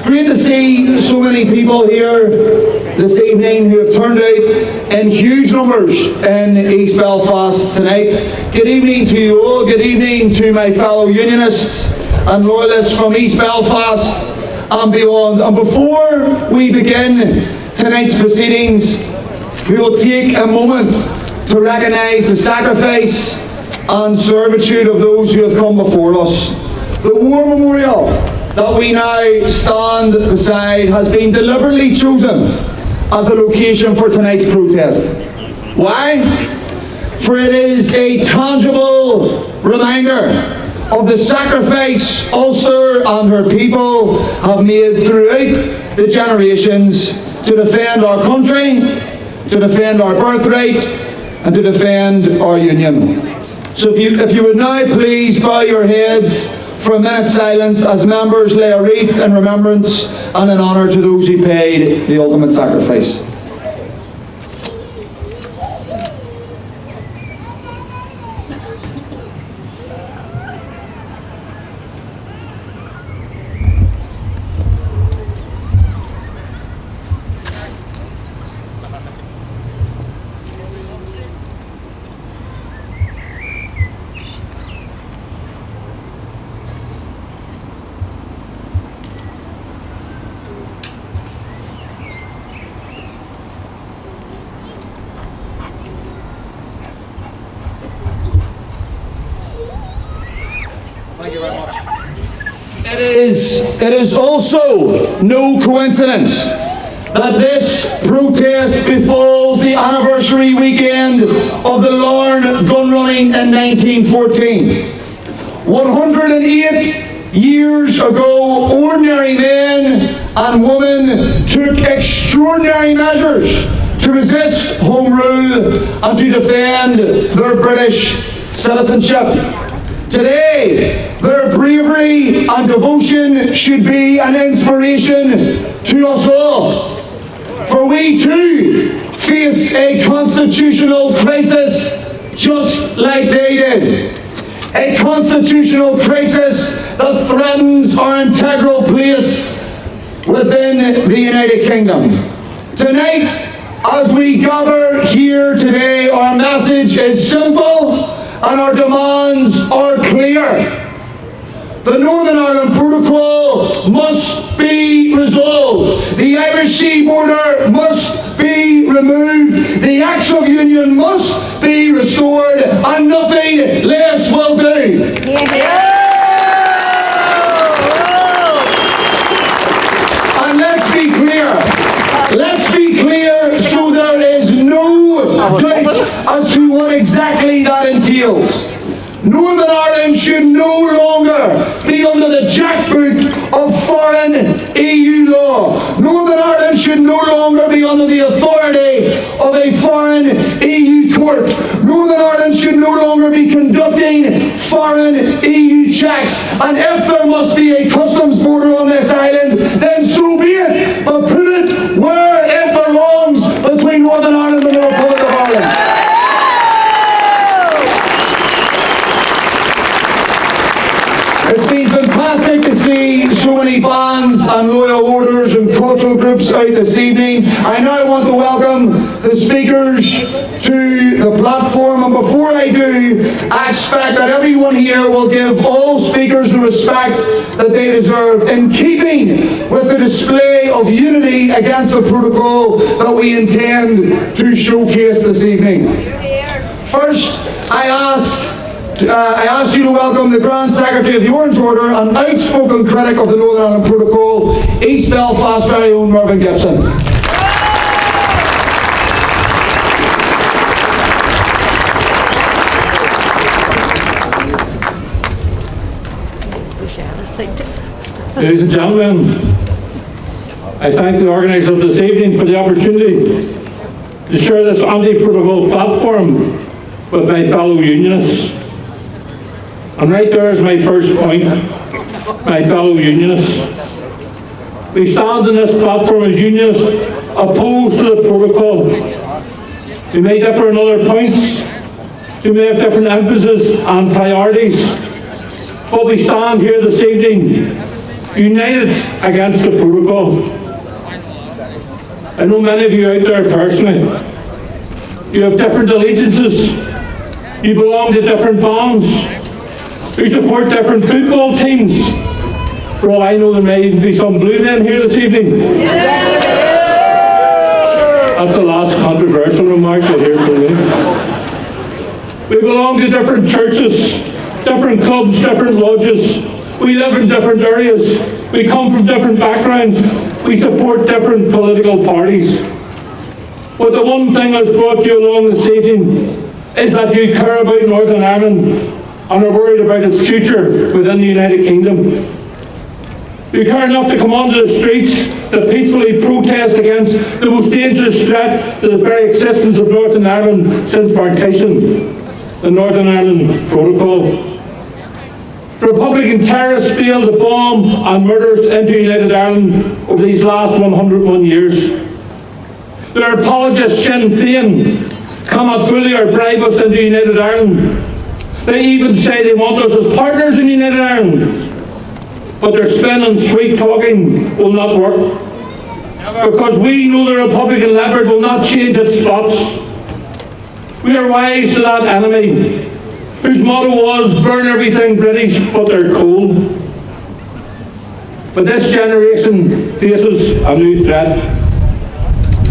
Great to see so many people here this evening who have turned out in huge numbers in East Belfast tonight. Good evening to you all. Good evening to my fellow unionists and loyalists from East Belfast and beyond. And before we begin tonight's proceedings, we will take a moment to recognise the sacrifice and servitude of those who have come before us. The war memorial that we now stand beside has been deliberately chosen as the location for tonight's protest. Why? For it is a tangible reminder of the sacrifice Ulster and her people have made throughout the generations to defend our country, to defend our birthright, and to defend our union. So if you would now please bow your heads for a minute's silence as members lay a wreath in remembrance and in honour to those who paid the ultimate sacrifice. Thank you very much. It is also no coincidence that this protest befalls the anniversary weekend of the Larne gun running in 1914. 108 years ago, ordinary men and women took extraordinary measures to resist Home Rule and to defend their British citizenship. Today, their bravery and devotion should be an inspiration to us all. For we too face a constitutional crisis just like they did. A constitutional crisis that threatens our integral place within the United Kingdom. Tonight, as we gather here today, our message is simple and our demands are clear. The Northern Ireland Protocol must be resolved. The Irish Sea border must be removed. The Acts of Union must be restored, and nothing less will do. And let's be clear. Let's be clear so there is no doubt as to what exactly that entails. Northern Ireland should no longer be under the jackboot of foreign EU law. Northern Ireland should no longer be under the authority of a foreign EU court. Northern Ireland should no longer be conducting foreign EU checks. And if there must be a customs border on this island, then so be it. But put it where it belongs, between Northern Ireland and the Republic of Ireland. It's been fantastic to see so many bands and loyal orders and cultural groups out this evening. I now want to welcome the speakers to the platform, and before I do, I expect that everyone here will give all speakers the respect that they deserve, in keeping with the display of unity against the protocol that we intend to showcase this evening. First, I ask you to welcome the Grand Secretary of the Orange Order and outspoken critic of the Northern Ireland Protocol, East Belfast's very own Mervyn Gibson. Ladies and gentlemen, I thank the organisers of this evening for the opportunity to share this anti-protocol platform with my fellow unionists. And right there is my first point, my fellow unionists. We stand in this platform as unionists opposed to the protocol. We may differ on other points, we may have different emphasis and priorities, but we stand here this evening united against the protocol. I know many of you out there personally. You have different allegiances. You belong to different bands. You support different football teams. For all I know, there may even be some blue men here this evening. That's the last controversial remark you'll hear from me. We belong to different churches, different clubs, different lodges. We live in different areas. We come from different backgrounds. We support different political parties. But the one thing that's brought you along this evening is that you care about Northern Ireland and are worried about its future within the United Kingdom. You care enough to come onto the streets to peacefully protest against the most dangerous threat to the very existence of Northern Ireland since partition, the Northern Ireland Protocol. Republican terrorists failed to bomb and murders into United Ireland over these last 101 years. Their apologists, Sinn Féin, cannot bully or bribe us into United Ireland. They even say they want us as partners in United Ireland. But their spin and sweet talking will not work. Because we know the Republican leopard will not change its spots. We are wise to that enemy, whose motto was, burn everything British, but they're cold. But this generation faces a new threat.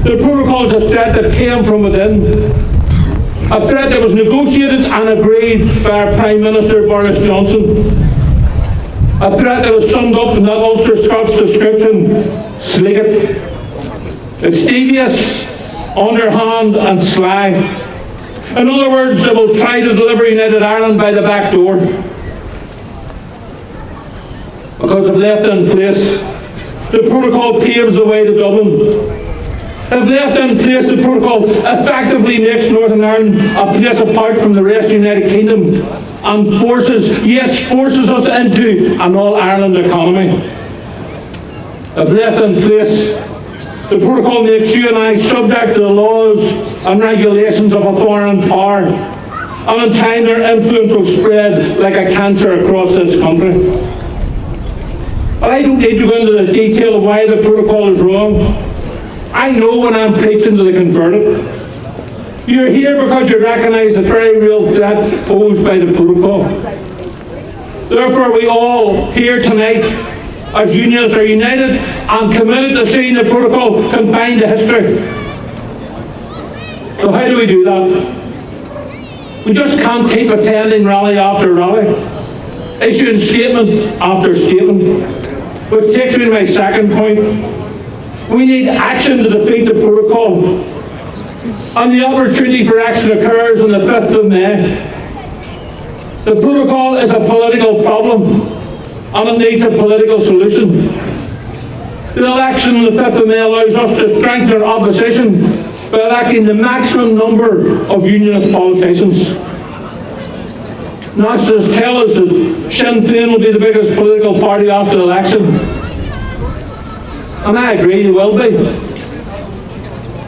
The protocol is a threat that came from within. A threat that was negotiated and agreed by our Prime Minister Boris Johnson. A threat that was summed up in that Ulster Scots description, slick it. It's devious, underhand and sly. In other words, they will try to deliver United Ireland by the back door. Because if left in place, the protocol paves the way to Dublin. If left in place, the protocol effectively makes Northern Ireland a place apart from the rest of the United Kingdom and forces us into an all-Ireland economy. If left in place, the protocol makes you and I subject to the laws and regulations of a foreign power, and in time their influence will spread like a cancer across this country. But I don't need to go into the detail of why the protocol is wrong. I know when I'm preaching to the converted. You're here because you recognise the very real threat posed by the protocol. Therefore, we all here tonight, as unionists, are united and committed to seeing the protocol confined to history. So how do we do that? We just can't keep attending rally after rally, issuing statement after statement, which takes me to my second point. We need action to defeat the protocol. And the opportunity for action occurs on the 5th of May. The protocol is a political problem and it needs a political solution. The election on the 5th of May allows us to strengthen our opposition by electing the maximum number of unionist politicians. Nationalists tell us that Sinn Féin will be the biggest political party after the election. And I agree, they will be.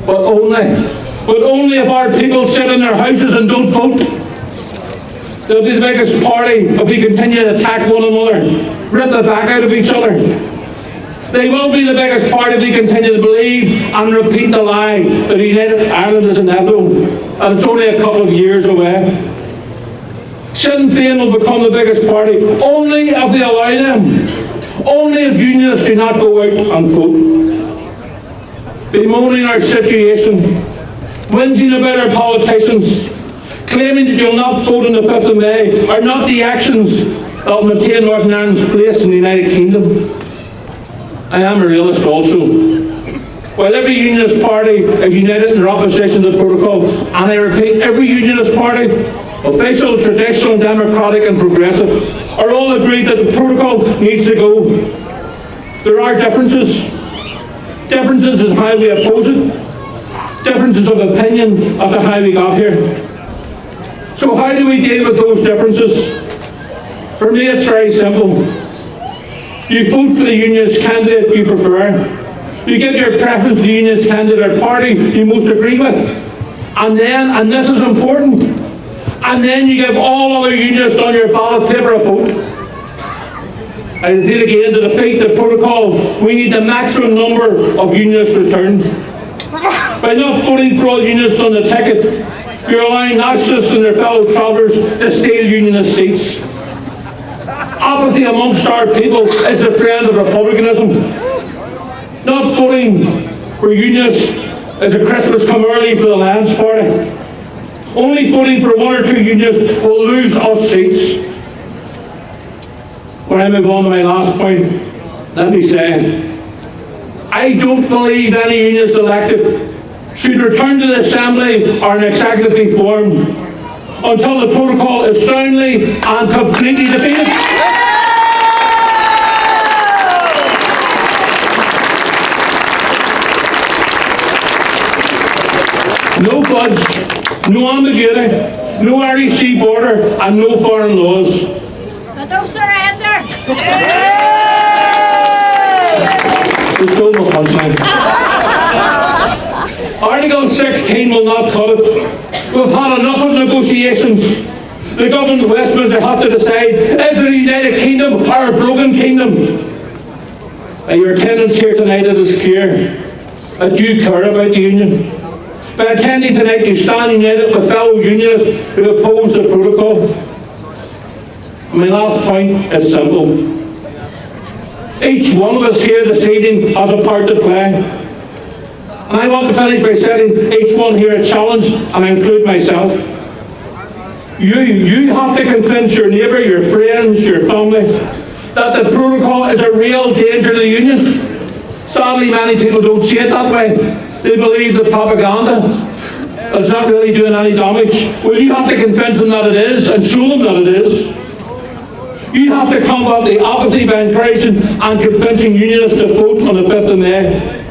But only if our people sit in their houses and don't vote. They'll be the biggest party if we continue to attack one another, rip the back out of each other. They will be the biggest party if we continue to believe and repeat the lie that United Ireland is inevitable and it's only a couple of years away. Sinn Féin will become the biggest party only if we allow them. Only if unionists do not go out and vote. Bemoaning our situation, whinging about our politicians, claiming that you'll not vote on the 5th of May are not the actions that will maintain Northern Ireland's place in the United Kingdom. I am a realist also. While every unionist party is united in their opposition to the protocol, and I repeat, every unionist party, official, traditional, democratic and progressive, are all agreed that the protocol needs to go. There are differences. Differences in how we oppose it. Differences of opinion as to how we got here. So how do we deal with those differences? For me it's very simple. You vote for the unionist candidate you prefer. You give your preference to the unionist candidate or party you most agree with. And then, and this is important, and then you give all other unionists on your ballot paper a vote. I repeat again, to defeat the protocol, we need the maximum number of unionists returned. By not voting for all unionists on the ticket, you're allowing nationalists and their fellow travellers to steal unionist seats. Apathy amongst our people is a friend of republicanism. Not voting for unionists is a Christmas come early for the Lions Party. Only voting for one or two unionists will lose us seats. When I move on to my last point, let me say, I don't believe any unionist elected should return to the Assembly or an executive be formed until the protocol is soundly and completely defeated. No fudge, no ambiguity, no Irish Sea border, and no foreign laws. But no surrender! There's still no punchline. Article 16 will not cut it. We've had enough of negotiations. The government of Westminster have to decide, is it a United Kingdom or a broken kingdom? By your attendance here tonight, it is clear that you care about the union. By attending tonight, you stand united with fellow unionists who oppose the protocol. My last point is simple. Each one of us here this evening has a part to play. And I want to finish by setting each one here a challenge, and I include myself. You have to convince your neighbour, your friends, your family, that the protocol is a real danger to the union. Sadly, many people don't see it that way. They believe the propaganda. It's not really doing any damage. Well, you have to convince them that it is, and show them that it is. You have to combat the apathy by encouraging and convincing unionists to vote on the 5th of May.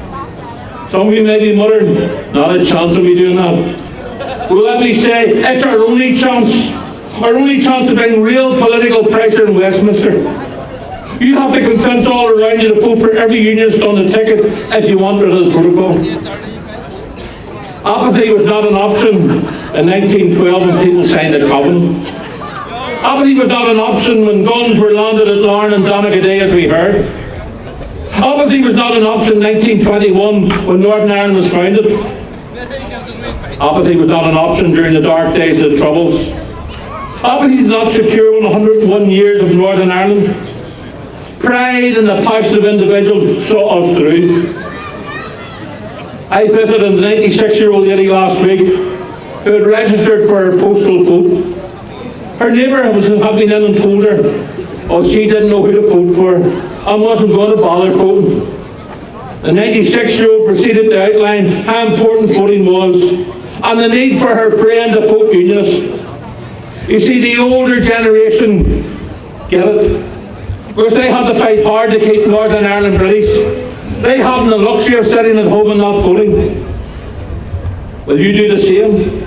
Some of you may be muttering, not a chance of me doing that. Well, let me say, it's our only chance to bring real political pressure in Westminster. You have to convince all around you to vote for every unionist on the ticket if you want rid of the protocol. Apathy was not an option in 1912 when people signed the Covenant. Apathy was not an option when guns were landed at Larne and Donaghadee, as we heard. Apathy was not an option in 1921 when Northern Ireland was founded. Apathy was not an option during the dark days of the Troubles. Apathy did not secure 101 years of Northern Ireland. Pride and the passion of individuals saw us through. I visited a 96-year-old lady last week who had registered for her postal vote. Her neighbour had been in and told her, she didn't know who to vote for and wasn't going to bother voting. The 96-year-old proceeded to outline how important voting was and the need for her friend to vote unionist. You see, the older generation get it, because they had to fight hard to keep Northern Ireland British. They haven't the luxury of sitting at home and not voting. Will you do the same?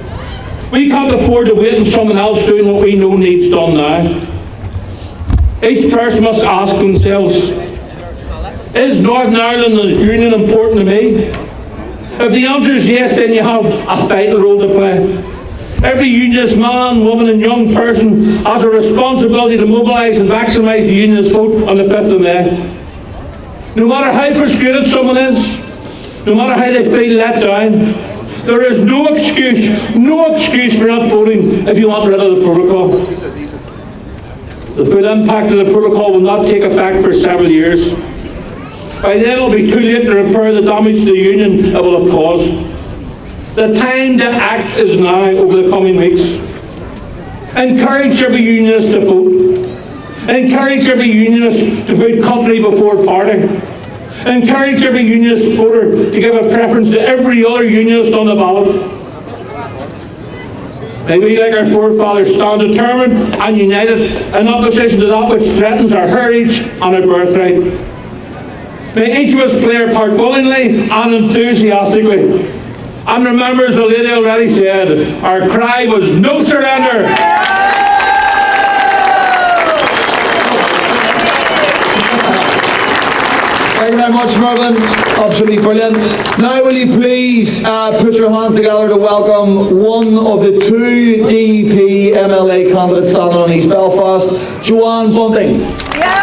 We can't afford to wait on someone else doing what we know needs done now. Each person must ask themselves, is Northern Ireland and the Union important to me? If the answer is yes, then you have a vital role to play. Every unionist man, woman and young person has a responsibility to mobilise and maximise the unionist vote on the 5th of May. No matter how frustrated someone is, no matter how they feel let down, there is no excuse for not voting if you want rid of the protocol. The full impact of the protocol will not take effect for several years. By then it will be too late to repair the damage to the union it will have caused. The time to act is now over the coming weeks. Encourage every unionist to vote. Encourage every unionist to put company before party. Encourage every unionist voter to give a preference to every other unionist on the ballot. May we, like our forefathers, stand determined and united in opposition to that which threatens our heritage and our birthright. May each of us play our part willingly and enthusiastically. And remember, as the lady already said, our cry was no surrender. Thank you very much, Mervyn. Absolutely brilliant. Now will you please put your hands together to welcome one of the two DP MLA candidates standing on East Belfast, Joanne Bunting. Yeah!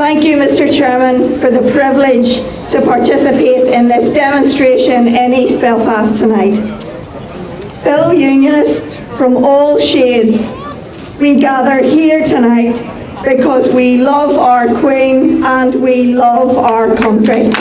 Thank you, Mr. Chairman, for the privilege to participate in this demonstration in East Belfast tonight. Fellow Unionists from all shades, we gather here tonight because we love our Queen and we love our country.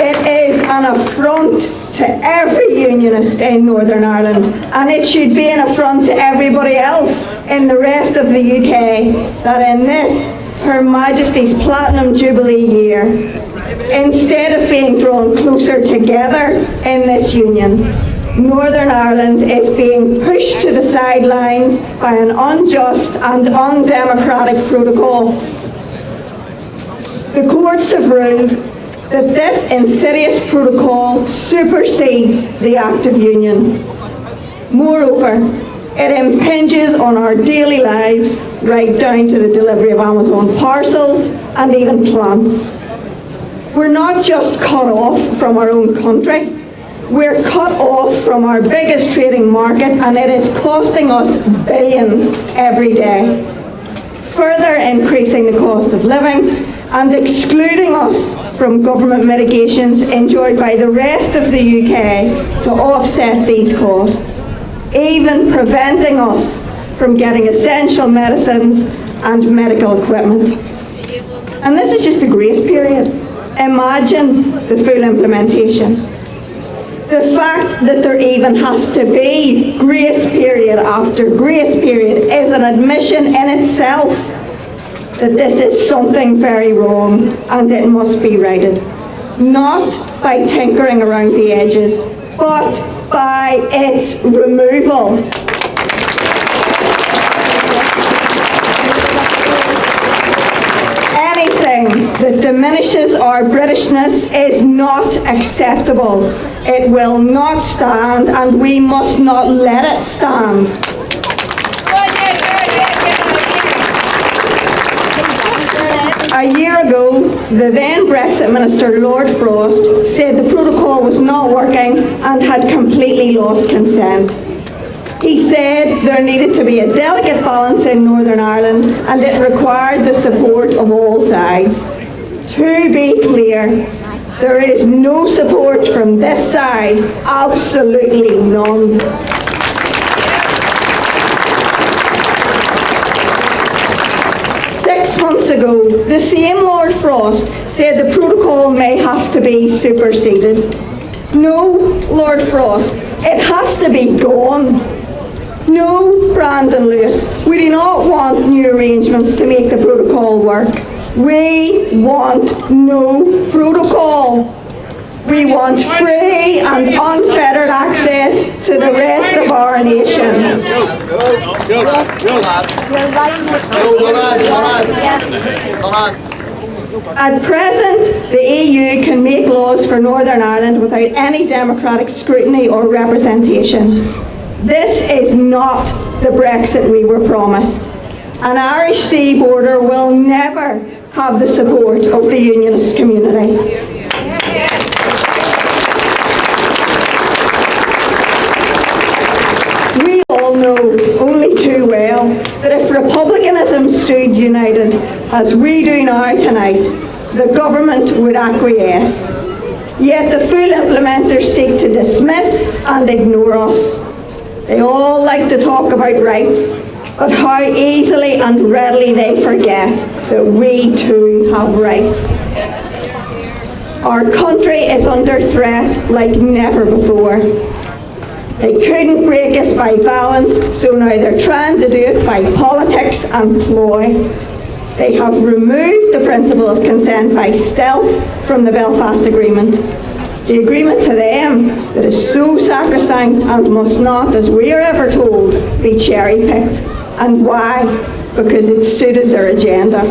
It is an affront to every Unionist in Northern Ireland, and it should be an affront to everybody else in the rest of the UK that in this, Her Majesty's Platinum Jubilee year, instead of being drawn closer together in this union, Northern Ireland is being pushed to the sidelines by an unjust and undemocratic protocol. The courts have ruled that this insidious protocol supersedes the Act of Union. Moreover, it impinges on our daily lives right down to the delivery of Amazon parcels and even plants. We're not just cut off from our own country, we're cut off from our biggest trading market, and it is costing us billions every day, further increasing the cost of living and excluding us from government mitigations enjoyed by the rest of the UK to offset these costs, even preventing us from getting essential medicines and medical equipment. And this is just a grace period. Imagine the full implementation. The fact that there even has to be grace period after grace period is an admission in itself that this is something very wrong and it must be righted. Not by tinkering around the edges, but by its removal. Anything that diminishes our Britishness is not acceptable. It will not stand, and we must not let it stand. A year ago, the then Brexit Minister, Lord Frost, said the protocol was not working and had completely lost consent. He said there needed to be a delicate balance in Northern Ireland and it required the support of all sides. To be clear, there is no support from this side, absolutely none. Months ago, the same Lord Frost said the protocol may have to be superseded. No, Lord Frost, it has to be gone. No, Brandon Lewis, we do not want new arrangements to make the protocol work. We want no protocol. We want free and unfettered access to the rest of our nation. At present, the EU can make laws for Northern Ireland without any democratic scrutiny or representation. This is not the Brexit we were promised. An Irish sea border will never have the support of the unionist community. We all know only too well that if republicanism stood united, as we do now tonight, the government would acquiesce. Yet the full implementers seek to dismiss and ignore us. They all like to talk about rights, but how easily and readily they forget that we too have rights. Our country is under threat like never before. They couldn't break us by violence, so now they're trying to do it by politics and ploy. They have removed the principle of consent by stealth from the Belfast Agreement. The agreement to them that is so sacrosanct and must not, as we are ever told, be cherry-picked. And why? Because it suited their agenda.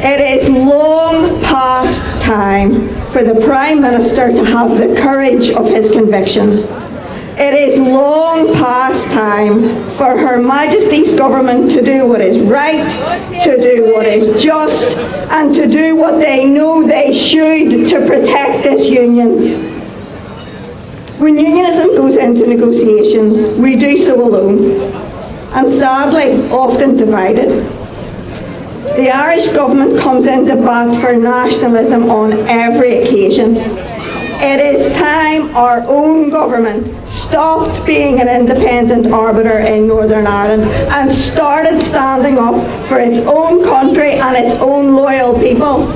It is long past time for the Prime Minister to have the courage of his convictions. It is long past time for Her Majesty's government to do what is right, to do what is just, and to do what they know they should to protect this union. When unionism goes into negotiations, we do so alone. and sadly often divided. The Irish government comes into bat for nationalism on every occasion. It is time our own government stopped being an independent arbiter in Northern Ireland and started standing up for its own country and its own loyal people.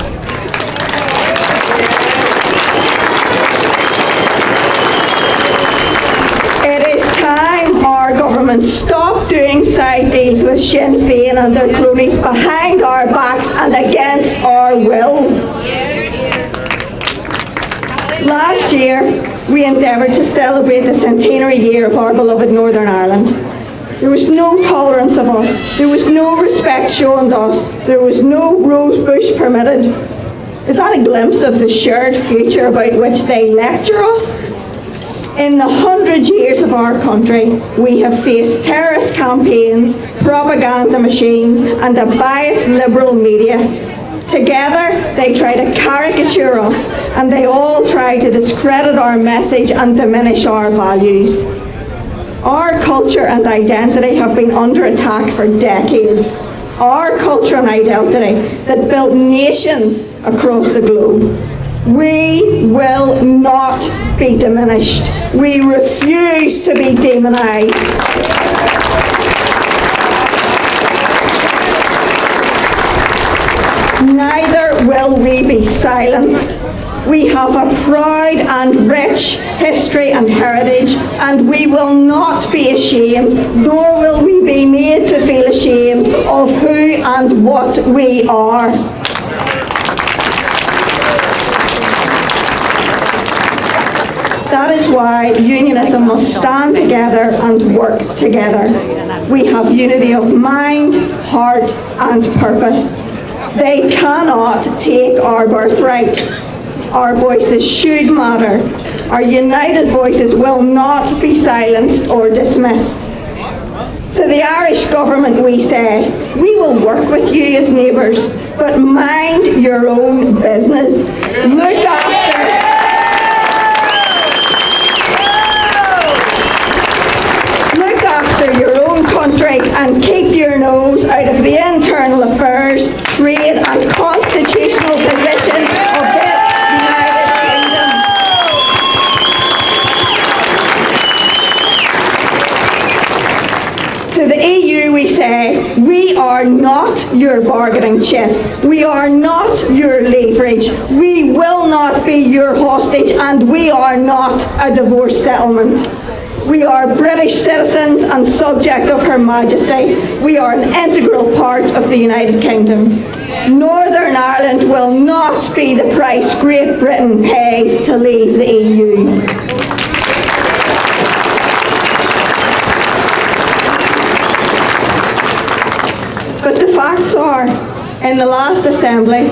It is time our government stopped doing side deals with Sinn Féin and their cronies behind our backs and against our will. Last year, we endeavoured to celebrate the centenary year of our beloved Northern Ireland. There was no tolerance of us. There was no respect shown to us. There was no rose bush permitted. Is that a glimpse of the shared future about which they lecture us? In the 100 years of our country, we have faced terrorist campaigns, propaganda machines, and a biased liberal media. Together, they try to caricature us, and they all try to discredit our message and diminish our values. Our culture and identity have been under attack for decades. Our culture and identity that built nations across the globe. We will not be diminished. We refuse to be demonized. Neither will we be silenced. We have a proud and rich history and heritage, and we will not be ashamed, nor will we be made to feel ashamed of who and what we are. That is why unionism must stand together and work together. We have unity of mind, heart, and purpose. They cannot take our birthright. Our voices should matter. Our united voices will not be silenced or dismissed. To the Irish government we say, we will work with you as neighbours, but mind your own business. Look after your own country and keep your nose out of the internal affairs, trade and constitutional position of this United Kingdom. To the EU we say, we are not your bargaining chip. We are not your leverage. We will not be your hostage, and we are not a divorce settlement. We are British citizens and subject of Her Majesty. We are an integral part of the United Kingdom. Northern Ireland will not be the price Great Britain pays to leave the EU. But the facts are, in the last Assembly,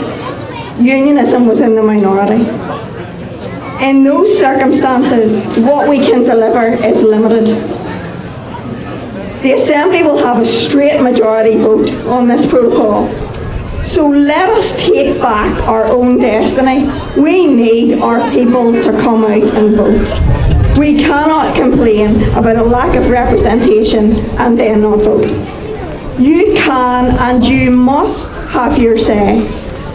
unionism was in the minority. In those circumstances, what we can deliver is limited. The Assembly will have a straight majority vote on this protocol. So let us take back our own destiny. We need our people to come out and vote. We cannot complain about a lack of representation and then not vote. You can and you must have your say.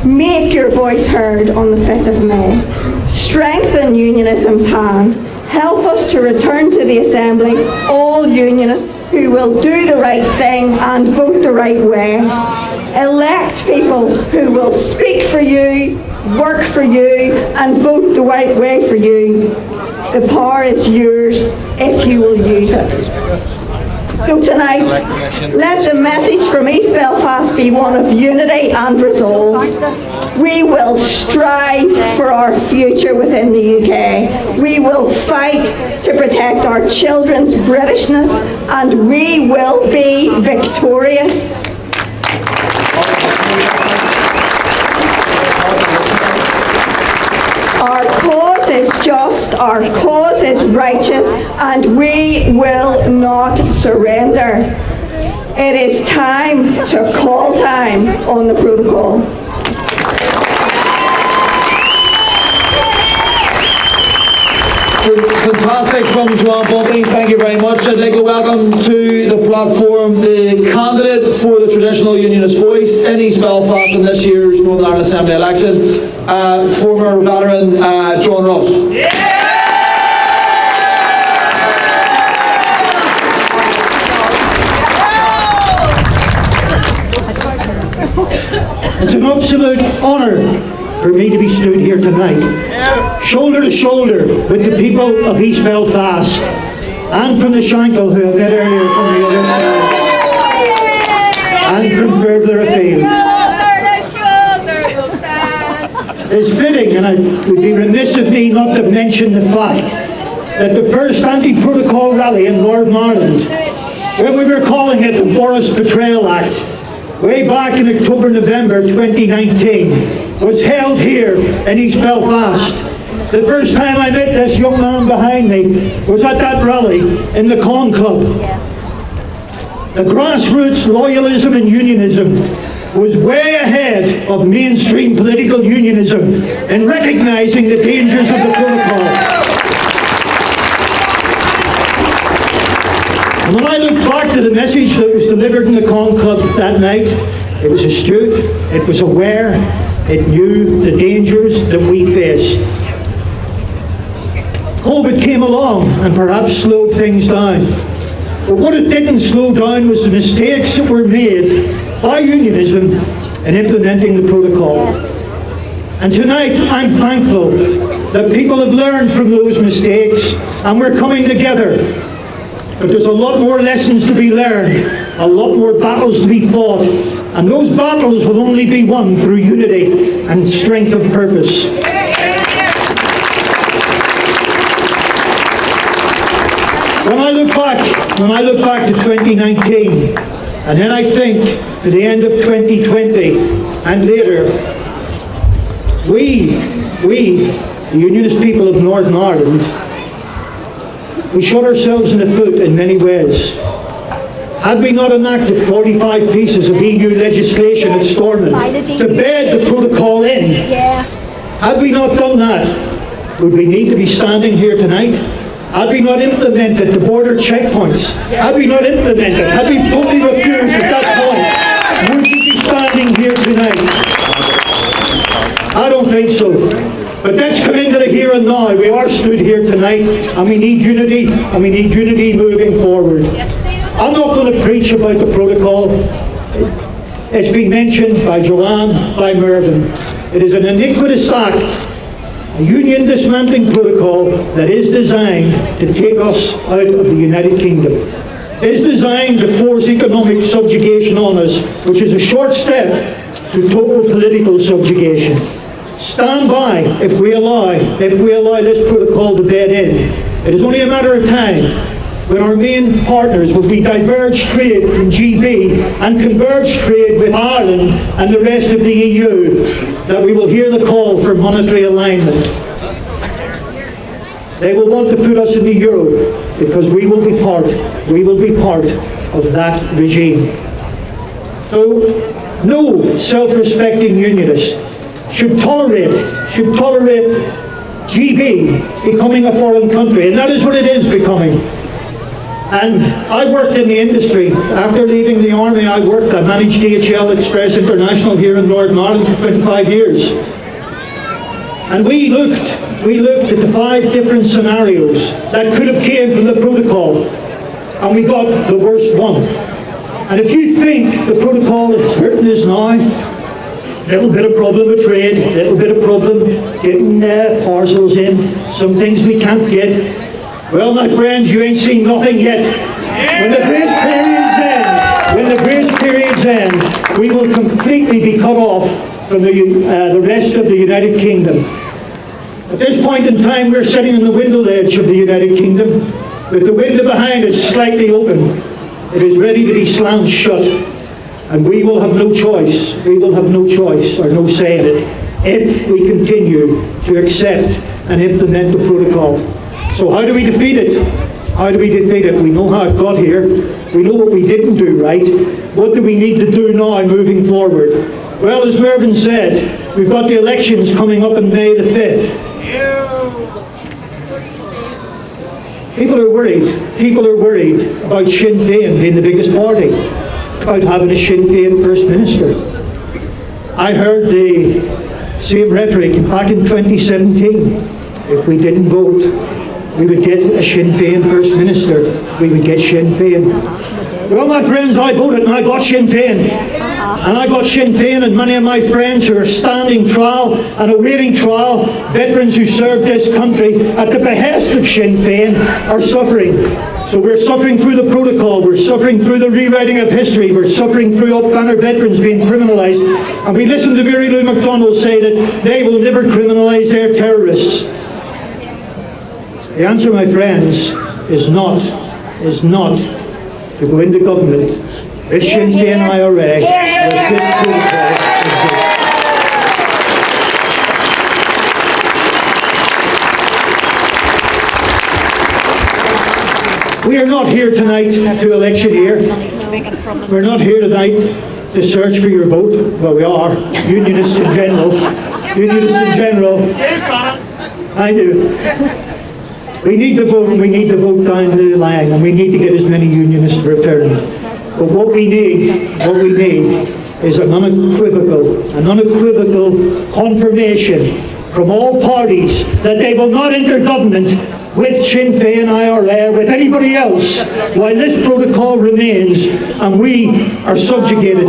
Make your voice heard on the 5th of May. Strengthen unionism's hand. Help us to return to the Assembly all unionists who will do the right thing and vote the right way. Elect people who will speak for you, work for you, and vote the right way for you. The power is yours if you will use it. So tonight, let the message from East Belfast be one of unity and resolve. We will strive for our future within the UK. We will fight to protect our children's Britishness, and we will be victorious. Our cause is just, our cause is righteous, and we will not surrender. It is time to call time on the protocol. Fantastic from Joanne Bunting. Thank you very much. I'd like to welcome to the platform the candidate for the traditional unionist voice in East Belfast in this year's Northern Ireland Assembly election, former veteran John Ross. It's an absolute honour for me to be stood here tonight, shoulder to shoulder with the people of East Belfast and from the Shankill who I met earlier from the other side and from further afield. It's fitting, and it would be remiss of me not to mention the fact that the first anti-protocol rally in Northern Ireland, when we were calling it the Boris Betrayal Act, way back in October, November 2019, was held here in East Belfast. The first time I met this young man behind me was at that rally in the Con Club. The grassroots loyalism and unionism was way ahead of mainstream political unionism in recognising the dangers of the protocol. And when I look back to the message that was delivered in the Con Club that night, it was astute, it was aware, it knew the dangers that we faced. COVID came along and perhaps slowed things down. But what it didn't slow down was the mistakes that were made by unionism in implementing the protocol. And tonight I'm thankful that people have learned from those mistakes and we're coming together. But there's a lot more lessons to be learned, a lot more battles to be fought, and those battles will only be won through unity and strength of purpose. When I look back to 2019, and then I think to the end of 2020 and later, we, the unionist people of Northern Ireland, we shot ourselves in the foot in many ways. Had we not enacted 45 pieces of EU legislation at Stormont to bed the protocol in, had we not done that, would we need to be standing here tonight? Had we not implemented the border checkpoints, had we not implemented, had we totally refused at that point, would we be standing here tonight? I don't think so. But let's come into the here and now. We are stood here tonight, and we need unity, and we need unity moving forward. I'm not going to preach about the protocol. It's been mentioned by Joanne, by Mervyn. It is an iniquitous act, a union dismantling protocol that is designed to take us out of the United Kingdom. It is designed to force economic subjugation on us, which is a short step to total political subjugation. Stand by if we allow this protocol to bed in. It is only a matter of time when our main partners will be diverged trade from GB and converged trade with Ireland and the rest of the EU that we will hear the call for monetary alignment. They will want to put us in the euro because we will be part of that regime. So no self-respecting unionist should tolerate GB becoming a foreign country, and that is what it is becoming. And I worked in the industry. After leaving the army, I managed DHL Express International here in Northern Ireland for 25 years. And we looked at the 5 different scenarios that could have came from the protocol, and we got the worst one. And if you think the protocol is hurting us now, little bit of problem with trade, little bit of problem getting parcels in, some things we can't get. Well, my friends, you ain't seen nothing yet. When the grace periods end, we will completely be cut off from the rest of the United Kingdom. At this point in time, we're sitting on the window ledge of the United Kingdom, with the window behind us slightly open. It is ready to be slammed shut. And we will have no choice, or no say in it, if we continue to accept and implement the protocol. So how do we defeat it? We know how it got here. We know what we didn't do right. What do we need to do now moving forward? Well, as Mervyn said, we've got the elections coming up on May the 5th. People are worried. People are worried about Sinn Féin being the biggest party, about having a Sinn Féin First Minister. I heard the same rhetoric back in 2017. If we didn't vote, we would get a Sinn Féin First Minister. We would get Sinn Féin. Well, my friends, I voted and I got Sinn Féin. And I got Sinn Féin, and many of my friends who are standing trial and awaiting trial, veterans who served this country at the behest of Sinn Féin, are suffering. So we're suffering through the protocol, we're suffering through the rewriting of history, we're suffering through up-banner veterans being criminalised. And we listened to Mary Lou McDonald say that they will never criminalise their terrorists. The answer, my friends, is not to go into government. This Sinn Féin IRA, this protocol exists. We are not here tonight to electioneer. We're not here tonight to search for your vote. Well, we are. Unionists in general. Unionists in general. I do. We need to vote, and we need to vote down the line, and we need to get as many unionists returned. But what we need is an unequivocal confirmation from all parties that they will not enter government with Sinn Féin IRA, with anybody else, while this protocol remains and we are subjugated.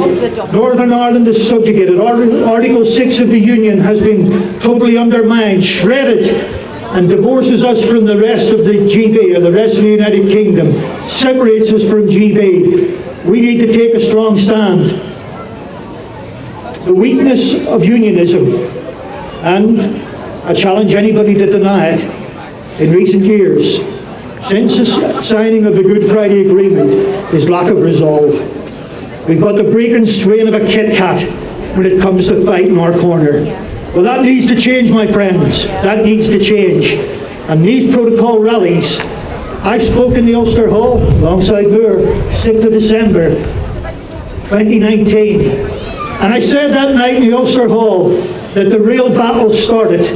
Northern Ireland is subjugated. Article 6 of the Union has been totally undermined, shredded, and divorces us from the rest of the GB, or the rest of the United Kingdom, separates us from GB. We need to take a strong stand. The weakness of unionism, and I challenge anybody to deny it, in recent years, since the signing of the Good Friday Agreement, is lack of resolve. We've got the break and strain of a Kit Kat when it comes to fighting our corner. Well, that needs to change, my friends. That needs to change. And these protocol rallies, I spoke in the Ulster Hall alongside Moore, 6th of December 2019. And I said that night in the Ulster Hall that the real battle started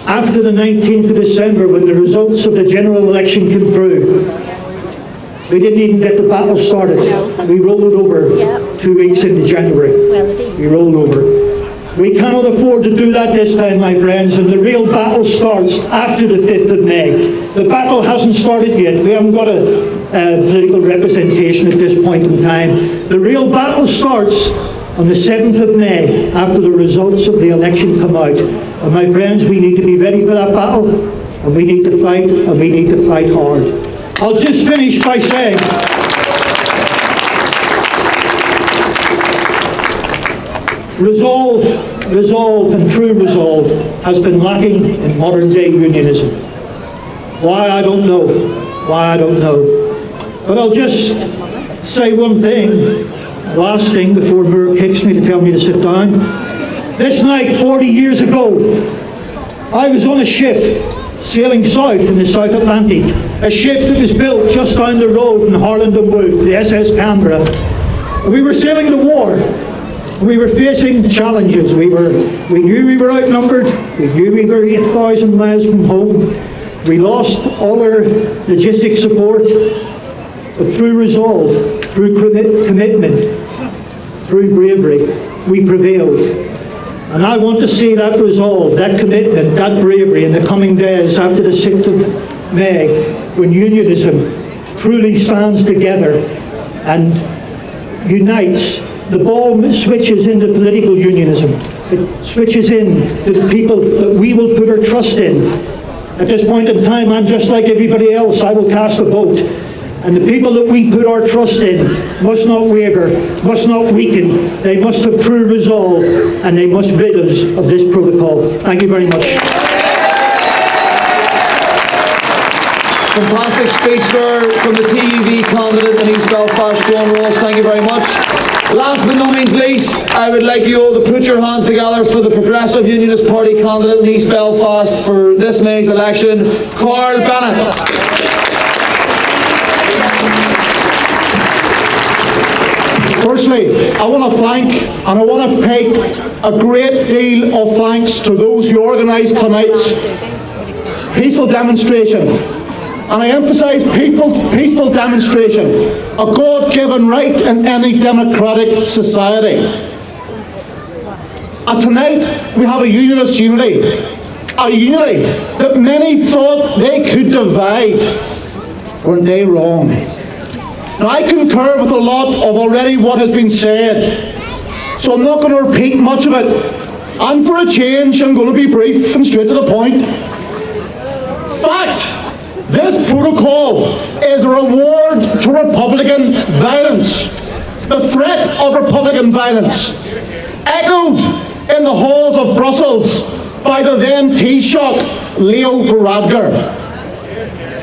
after the 19th of December, when the results of the general election came through. We didn't even get the battle started. We rolled over 2 weeks into January. We rolled over. We cannot afford to do that this time, my friends, and the real battle starts after the 5th of May. The battle hasn't started yet. We haven't got a political representation at this point in time. The real battle starts on the 7th of May, after the results of the election come out. And my friends, we need to be ready for that battle, and we need to fight, and we need to fight hard. I'll just finish by saying, resolve and true resolve has been lacking in modern day unionism. Why, I don't know. But I'll just say one thing, last thing before Moore kicks me to tell me to sit down. This night, 40 years ago, I was on a ship sailing south in the South Atlantic, a ship that was built just down the road in Harland and Wolff, the SS Canberra. We were sailing the war. We were facing challenges. We knew we were outnumbered. We knew we were 8,000 miles from home. We lost all our logistic support. But through resolve, through commitment, through bravery, we prevailed. And I want to see that resolve, that commitment, that bravery in the coming days after the 6th of May, when unionism truly stands together and unites. The ball switches into political unionism. It switches in to the people that we will put our trust in. At this point in time, I'm just like everybody else. I will cast a vote. And the people that we put our trust in must not waver, must not weaken. They must have true resolve, and they must rid us of this protocol. Thank you very much. Fantastic speech there from the TUV candidate in East Belfast, John Ross. Thank you very much. Last but not means least, I would like you all to put your hands together for the Progressive Unionist Party candidate in East Belfast for this May's election, Carl Bennett. Firstly, I want to thank and I want to pay a great deal of thanks to those who organised tonight's peaceful demonstration. and I emphasise peaceful demonstration, a God-given right in any democratic society. And tonight we have a unionist unity, a unity that many thought they could divide. Weren't they wrong? Now I concur with a lot of already what has been said, so I'm not going to repeat much of it. And for a change, I'm going to be brief and straight to the point. Fact, this protocol is a reward to Republican violence. The threat of Republican violence, echoed in the halls of Brussels by the then Taoiseach Leo Varadkar.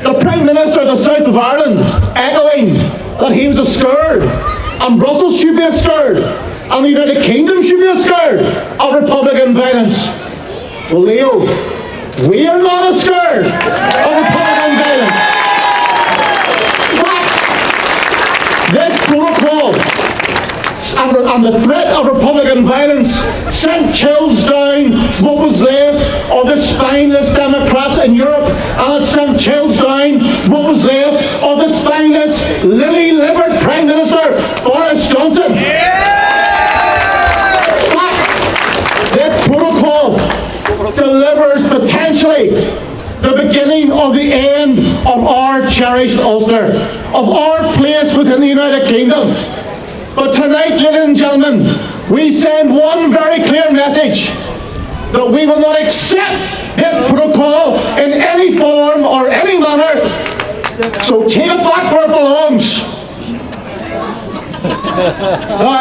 The Prime Minister of the South of Ireland echoing that he was scared, and Brussels should be scared, and the United Kingdom should be scared of Republican violence. Well, Leo, we are not scared of Republican violence. Fact, this protocol and the threat of Republican violence sent chills down what was left of the spineless Democrats in Europe, and it sent chills down what was left of the spineless, lily-livered Prime Minister Boris Johnson. Fact, this protocol delivers potentially the beginning of the end of our cherished Ulster, of our place within the United Kingdom. But tonight, ladies and gentlemen, we send one very clear message, that we will not accept this protocol in any form or any manner. So take it back where it belongs. Now,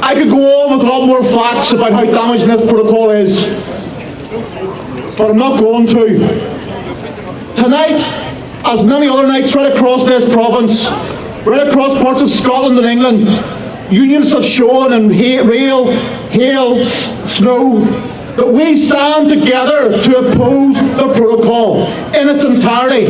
I could go on with a lot more facts about how damaging this protocol is, but I'm not going to. Tonight, as many other nights right across this province, right across parts of Scotland and England, unionists have shown in rain, hail, snow, that we stand together to oppose the protocol in its entirety.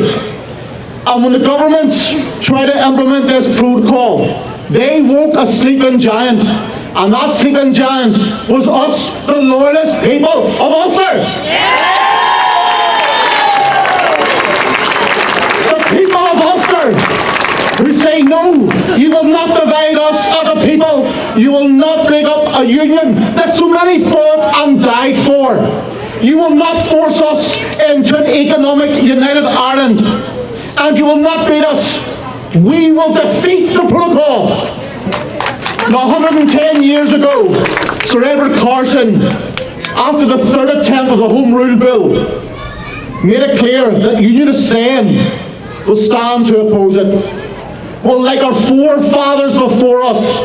And when the governments try to implement this protocol, they woke a sleeping giant, and that sleeping giant was us, the loyalist people of Ulster. The people of Ulster who say, no, you will not divide us as a people, you will not break up a union that so many fought and died for. You will not force us into an economic united Ireland, and you will not beat us. We will defeat the protocol. Now, 110 years ago, Sir Edward Carson, after the third attempt of the Home Rule Bill, made it clear that unionists then will stand to oppose it. Well, like our forefathers before us,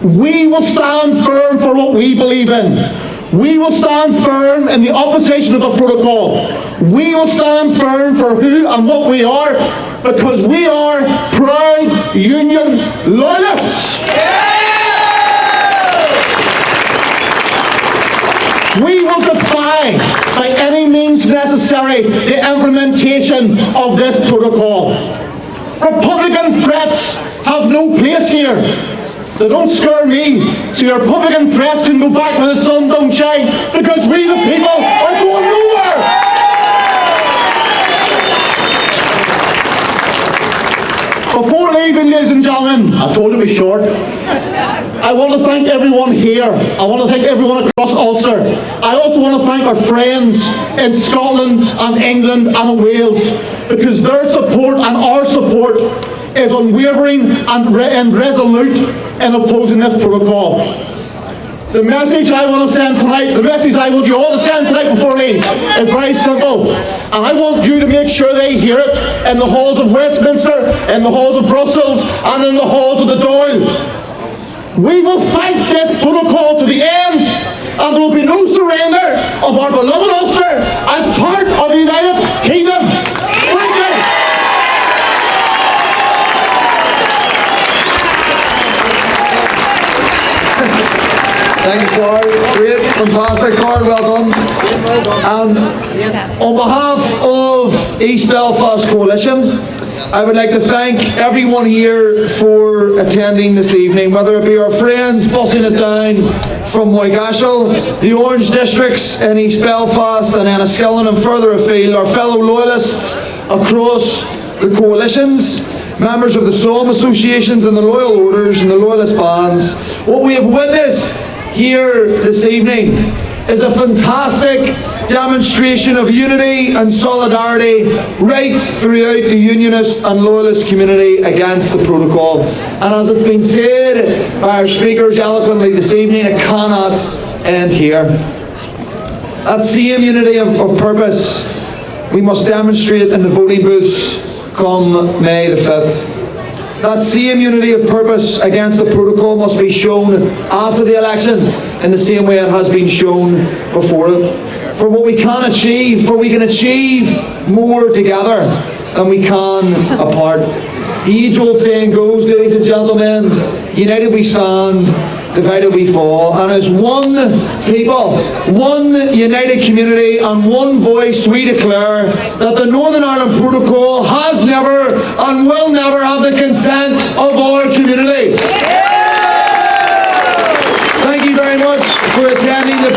we will stand firm for what we believe in. We will stand firm in the opposition of the protocol. We will stand firm for who and what we are, because we are proud union loyalists. We will defy, by any means necessary, the implementation of this protocol. Republican threats have no place here. They don't scare me. So your Republican threats can go back where the sun don't shine, because we the people are going nowhere. Before leaving, ladies and gentlemen, I told you to be short. I want to thank everyone here. I want to thank everyone across Ulster. I also want to thank our friends in Scotland and England and Wales, because their support and our support is unwavering and resolute in opposing this protocol. The message I want to send tonight, the message I want you all to send tonight before I leave, is very simple. And I want you to make sure they hear it in the halls of Westminster, in the halls of Brussels, and in the halls of the Dáil. We will fight this protocol to the end, and there will be no surrender of our beloved Ulster as part of the United Kingdom. Thank you. Thank you, Carl. Great, fantastic, Carl. Well done. On behalf of East Belfast Coalition, I would like to thank everyone here for attending this evening, whether it be our friends bussing it down from Moygashel, the Orange districts in East Belfast and Enniskillen and further afield, our fellow loyalists, across the coalitions, members of the Psalm associations and the loyal orders and the loyalist bands. What we have witnessed here this evening is a fantastic demonstration of unity and solidarity right throughout the unionist and loyalist community against the protocol. And as it's been said by our speakers eloquently this evening, it cannot end here. That same unity of purpose we must demonstrate in the voting booths come May the 5th. That same unity of purpose against the protocol must be shown after the election in the same way it has been shown before it. For what we can achieve, for we can achieve more together than we can apart. The age-old saying goes, ladies and gentlemen, united we stand, divided we fall. And as one people, one united community and one voice, we declare that the Northern Ireland Protocol has never and will never have the consent of our community. Thank you very much for attending the